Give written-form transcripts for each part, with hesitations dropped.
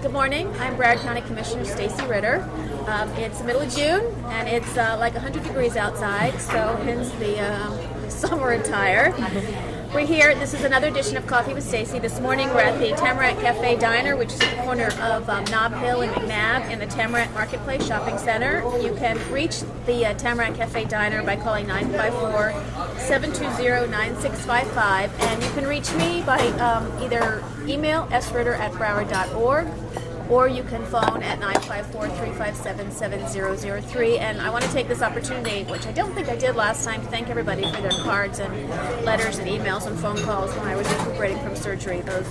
Good morning. I'm Broward County Commissioner Stacy Ritter. It's the middle of June, and it's like 100 degrees outside, so hence the summer attire. We're here. This is another edition of Coffee with Stacy. This morning we're at the Tamarac Cafe Diner, which is at the corner of Nob Hill and McNabb in the Tamarac Marketplace Shopping Center. You can reach the Tamarac Cafe Diner by calling 954-720-9655, and you can reach me by either email sritter@broward.org, or you can phone at 954-357-7003. And I want to take this opportunity, which I don't think I did last time, to thank everybody for their cards and letters and emails and phone calls when I was recuperating from surgery. The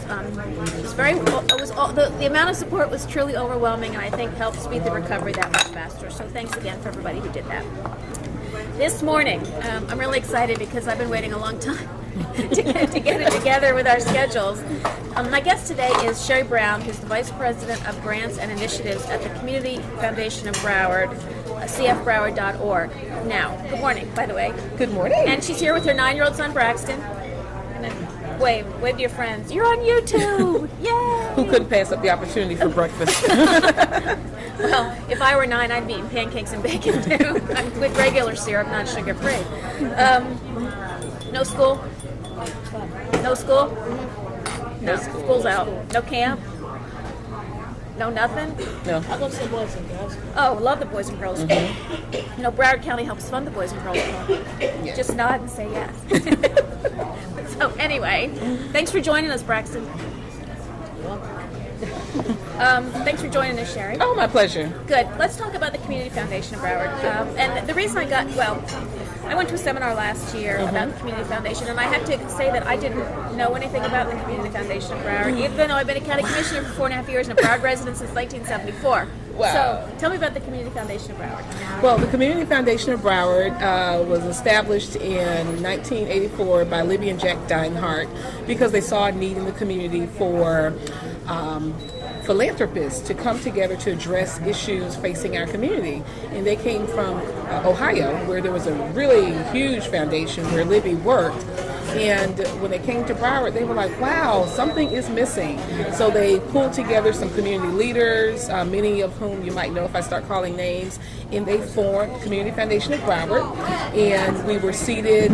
amount of support was truly overwhelming, and I think helped speed the recovery that much faster. So thanks again for everybody who did that. This morning, I'm really excited because I've been waiting a long time to get it together with our schedules. My guest today is Sherry Brown, who's the Vice President of Grants and Initiatives at the Community Foundation of Broward, cfbroward.org. Now, good morning, by the way. Good morning. And she's here with her 9-year-old son, Braxton. And then wave to your friends. You're on YouTube! Yay! Who couldn't pass up the opportunity for breakfast? Well, if I were 9, I'd be eating pancakes and bacon too, with regular syrup, not sugar-free. No school? No school? No, school's out. No camp? No nothing? No. I go to the Boys and Girls. Oh, love the Boys and Girls School. You know, Broward County helps fund the Boys and Girls School. Yes. Just nod and say yes. So anyway, thanks for joining us, Braxton. Thanks for joining us, Sherry. Oh, my pleasure. Good. Let's talk about the Community Foundation of Broward. And the reason I went to a seminar last year about the Community Foundation, and I have to say that I didn't know anything about the Community Foundation of Broward, even though I've been a county commissioner for 4.5 years and a Broward resident since 1974. Wow. So tell me about the Community Foundation of Broward. Well, the Community Foundation of Broward was established in 1984 by Libby and Jack Dinehart because they saw a need in the community for philanthropists to come together to address issues facing our community. And they came from Ohio, where there was a really huge foundation where Libby worked. And when they came to Broward, they were like, wow, something is missing. So they pulled together some community leaders, many of whom you might know if I start calling names, and they formed Community Foundation of Broward. And we were seated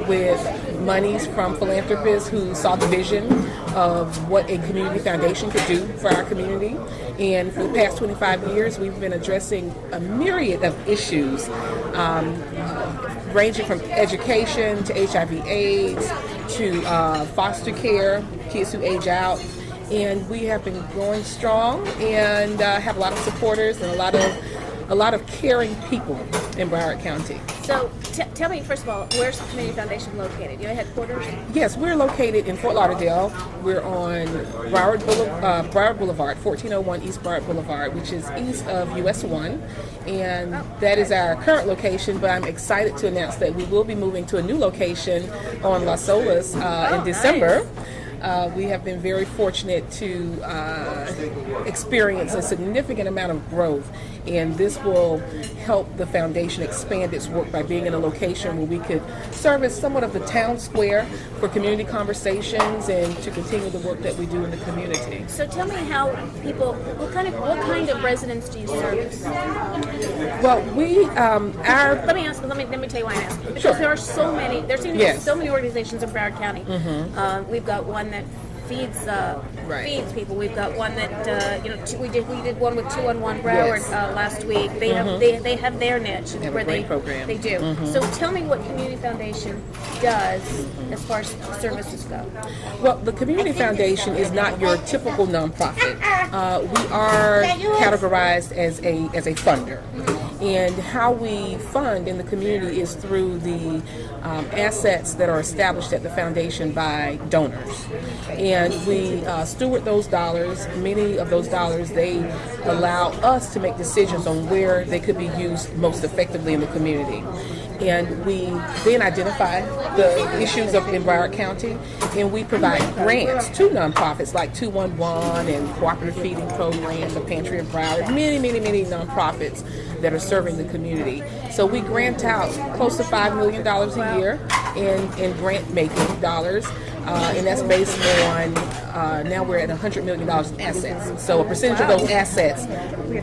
with monies from philanthropists who saw the vision of what a community foundation could do for our community. And for the past 25 years, we've been addressing a myriad of issues, ranging from education to HIV/AIDS to foster care, kids who age out. And we have been growing strong and have a lot of supporters and a lot of caring people in Broward County. So tell me, first of all, where's the Community Foundation located? Do you have headquarters? Yes, we're located in Fort Lauderdale. We're on Broward Boulevard, 1401 East Broward Boulevard, which is east of US 1. And that is our current location, but I'm excited to announce that we will be moving to a new location on Las Olas in December. Nice. We have been very fortunate to experience a significant amount of growth, and this will help the foundation expand its work by being in a location where we could serve as somewhat of the town square for community conversations and to continue the work that we do in the community. So tell me how people, what kind of residents do you service? Well, let me tell you why I'm asking. Because Sure. there are so many, there seem to be so many organizations in Broward County. We've got one that feeds people. We've got one that we did one with 211 Broward last week. They have their niche where they program. They do. So tell me what Community Foundation does as far as services go. Well, the Community Foundation is not your typical nonprofit. We are categorized as a funder. And how we fund in the community is through the assets that are established at the foundation by donors. And we steward those dollars. Many of those dollars, they allow us to make decisions on where they could be used most effectively in the community. And we then identify the issues in Broward County, and we provide grants to nonprofits like 211 and Cooperative Feeding Program, the Pantry of Broward, many nonprofits that are serving the community. So we grant out close to $5 million a year in grant-making dollars and that's based on, now we're at $100 million in assets. So a percentage of those assets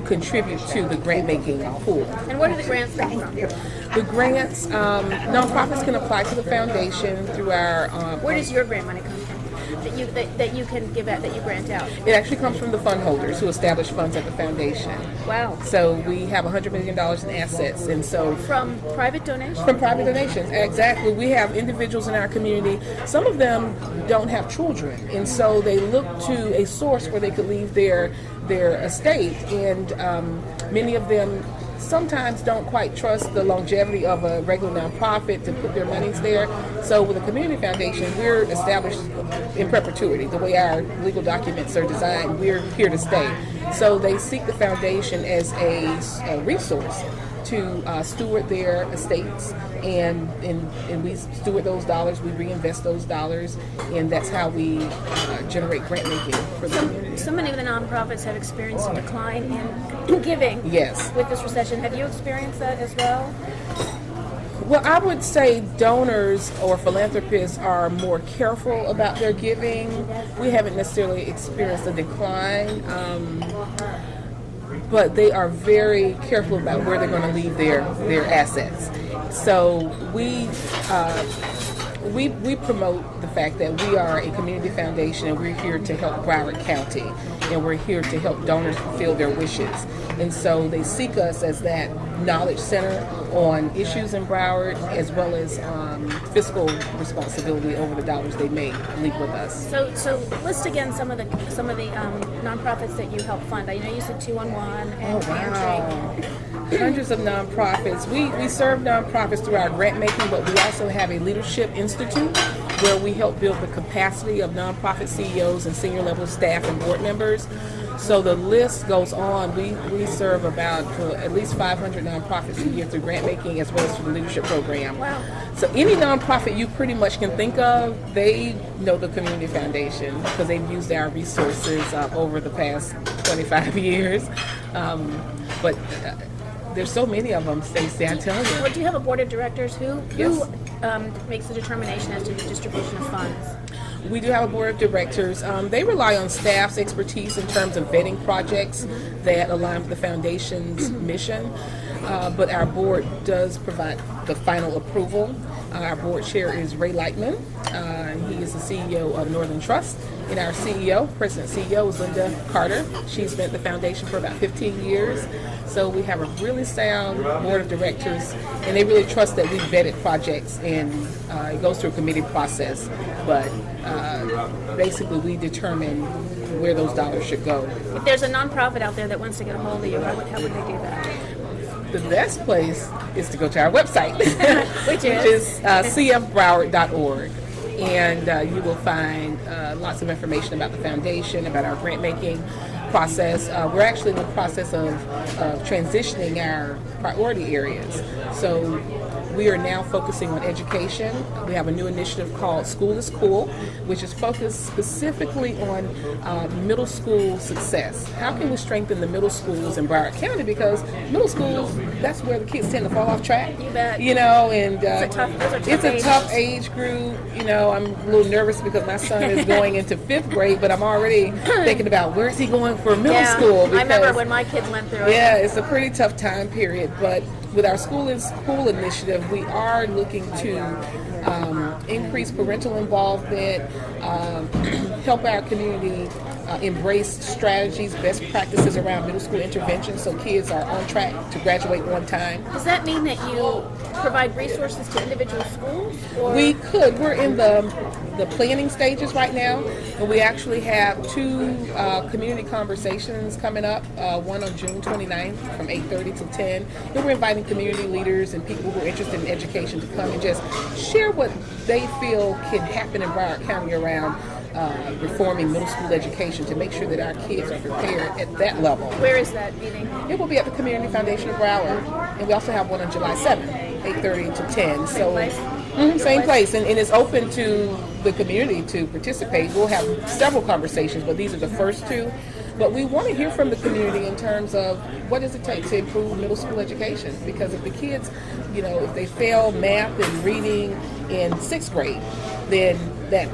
contribute to the grant-making pool. And what are the grants coming from? The grants, nonprofits can apply to the foundation through our... Where does your grant money come from? That you can give out, that you grant out? It actually comes from the fund holders who establish funds at the foundation. Wow. So we have $100 million in assets, and so... From private donations? From private donations, exactly. We have individuals in our community, some of them don't have children, and so they look to a source where they could leave their estate, and many of them sometimes don't quite trust the longevity of a regular nonprofit to put their monies there. So with a community foundation, we're established in perpetuity. The way our legal documents are designed, we're here to stay. So they seek the foundation as a resource to steward their estates, and we steward those dollars, we reinvest those dollars, and that's how we generate grant making for the community. So many of the nonprofits have experienced a decline in giving. Yes. With this recession. Have you experienced that as well? Well, I would say donors or philanthropists are more careful about their giving. We haven't necessarily experienced a decline. But they are very careful about where they're going to leave their assets. So we promote the fact that we are a community foundation, and we're here to help Broward County, and we're here to help donors fulfill their wishes. And so they seek us as that knowledge center on issues in Broward, as well as fiscal responsibility over the dollars they may leave with us. So list again some of the nonprofits that you help fund. I know you said 211 and Pantry. Hundreds of nonprofits. We serve nonprofits through our grant making, but we also have a leadership institute where we help build the capacity of nonprofit CEOs and senior level staff and board members. So the list goes on. We serve about at least 500 nonprofits a year through grant making, as well as through the leadership program. Wow. So any nonprofit you pretty much can think of, they know the Community Foundation because they've used our resources over the past 25 years. But there's so many of them, Stacy, I tell you. Well, do you have a board of directors who Yes. makes the determination as to the distribution of funds? We do have a board of directors. They rely on staff's expertise in terms of vetting projects that align with the foundation's mission. But our board does provide the final approval. Our board chair is Ray Lightman. He is the CEO of Northern Trust. And our president CEO is Linda Carter. She's been at the foundation for about 15 years. So we have a really sound board of directors, and they really trust that we vetted projects, and it goes through a committee process. But basically we determine where those dollars should go. If there's a nonprofit out there that wants to get a hold of you, how would they do that? The best place is to go to our website, which is cfbroward.org. And you will find lots of information about the foundation, about our grant making process. We're actually in the process of transitioning our priority areas. So we are now focusing on education. We have a new initiative called School is Cool, which is focused specifically on middle school success. How can we strengthen the middle schools in Broward County? Because middle schools, that's where the kids tend to fall off track. You bet. You know, and it's a tough age group. You know, I'm a little nervous because my son is going into 5th grade, but I'm already thinking about where's he going for middle school. I remember when my kids went through it. Yeah, it's a pretty tough time period, but with our School is Cool initiative, we are looking to increase parental involvement, help our community embrace strategies, best practices around middle school intervention so kids are on track to graduate on time. Does that mean that you provide resources to individual schools? Or? We could. We're in the planning stages right now, and we actually have 2 community conversations coming up, one on June 29th from 8:30 to 10, and we're inviting community leaders and people who are interested in education to come and just share what they feel can happen in Broward County around reforming middle school education to make sure that our kids are prepared at that level. Where is that meeting? It will be at the Community Foundation of Broward, and we also have one on July 7th, 8:30 to 10. Same place? Same place, and it's open to the community to participate. We'll have several conversations, but these are the first 2. But we want to hear from the community in terms of what does it take to improve middle school education, because if the kids, you know, if they fail math and reading in 6th grade, then that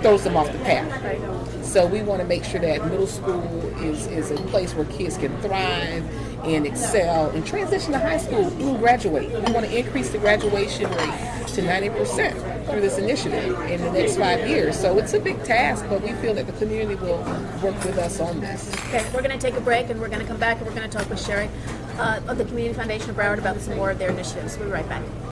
throws them off the path. Right. So we want to make sure that middle school is a place where kids can thrive and excel and transition to high school, even graduate. We want to increase the graduation rate to 90% through this initiative in the next 5 years. So it's a big task, but we feel that the community will work with us on this. Okay, we're going to take a break, and we're going to come back, and we're going to talk with Sherry of the Community Foundation of Broward about some more of their initiatives. We'll be right back.